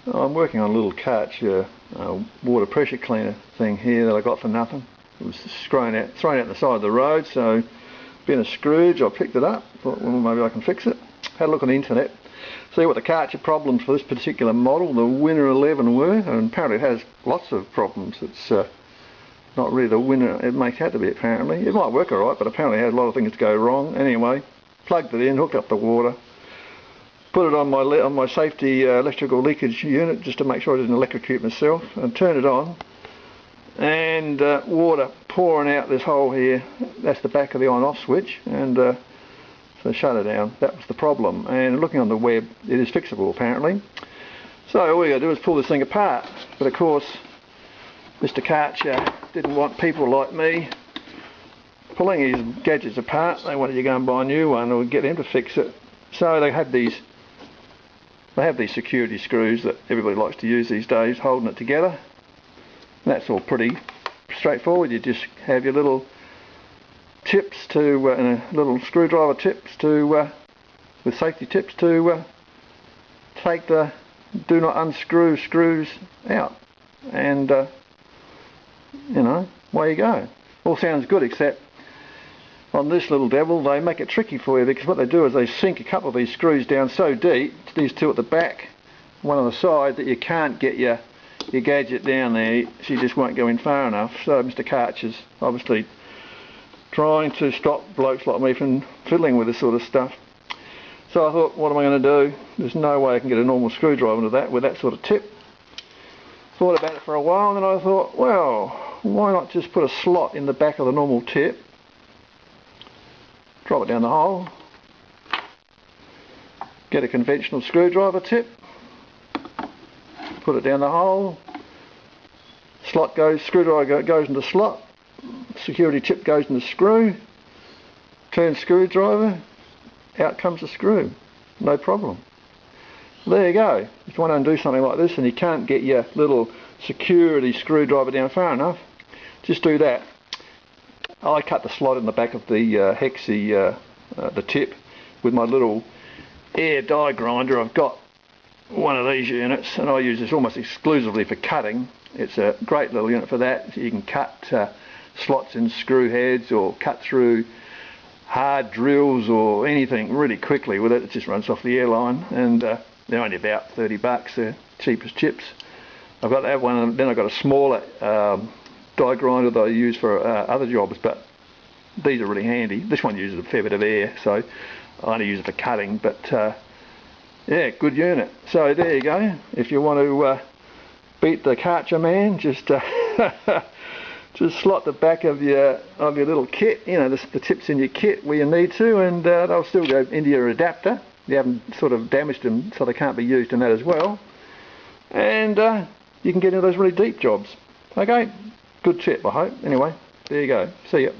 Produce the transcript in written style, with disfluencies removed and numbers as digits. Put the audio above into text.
I'm working on a little Karcher water pressure cleaner thing here that I got for nothing. It was thrown out the side of the road, so being a Scrooge, I picked it up, thought, well, maybe I can fix it. Had a look on the internet, see what the Karcher problems for this particular model, the Winner 11, were, and apparently it has lots of problems. It's not really the Winner it makes out to be, apparently. It might work alright, but apparently it has a lot of things to go wrong. Anyway, plugged it in, hooked up the water, put it on my safety electrical leakage unit just to make sure I didn't electrocute myself, and turned it on, and water pouring out this hole here. That's the back of the on-off switch, and so shut it down. That was the problem, and looking on the web, it is fixable apparently. So all we got to do is pull this thing apart, but of course Mr. Karcher didn't want people like me pulling his gadgets apart. They wanted you to go and buy a new one or get him to fix it. So they have these security screws that everybody likes to use these days, holding it together. That's all pretty straightforward. You just have your little tips to and a little screwdriver tips to with safety tips to take the do not unscrew screws out, and you know, away you go. All sounds good, except on this little devil they make it tricky for you, because what they do is they sink a couple of these screws down so deep, these two at the back, one on the side, that you can't get your gadget down there. She just won't go in far enough. So Mr. Karcher's obviously trying to stop blokes like me from fiddling with this sort of stuff. So I thought, what am I going to do? There's no way I can get a normal screwdriver into that with that sort of tip. Thought about it for a while, and then I thought, well, why not just put a slot in the back of the normal tip, drop it down the hole, get a conventional screwdriver tip, put it down the hole, screwdriver goes into slot, security tip goes in the screw, turn screwdriver, out comes the screw, no problem. There you go. If you want to undo something like this and you can't get your little security screwdriver down far enough, just do that. I cut the slot in the back of the hexi, the tip, with my little air die grinder. I've got one of these units, and I use this almost exclusively for cutting. It's a great little unit for that. You can cut slots in screw heads, or cut through hard drills or anything really quickly with it. It just runs off the airline, and they're only about 30 bucks. They're cheap as chips. I've got that one, and then I've got a smaller die grinder that I use for other jobs, but these are really handy. This one uses a fair bit of air, so I only use it for cutting, but yeah, good unit. So there you go. If you want to beat the Karcher man, just just slot the back of your little kit, you know, the tips in your kit where you need to, and they'll still go into your adapter. You haven't sort of damaged them, so they can't be used in that as well. And you can get into those really deep jobs. Okay, good tip, I hope. Anyway, there you go. See ya.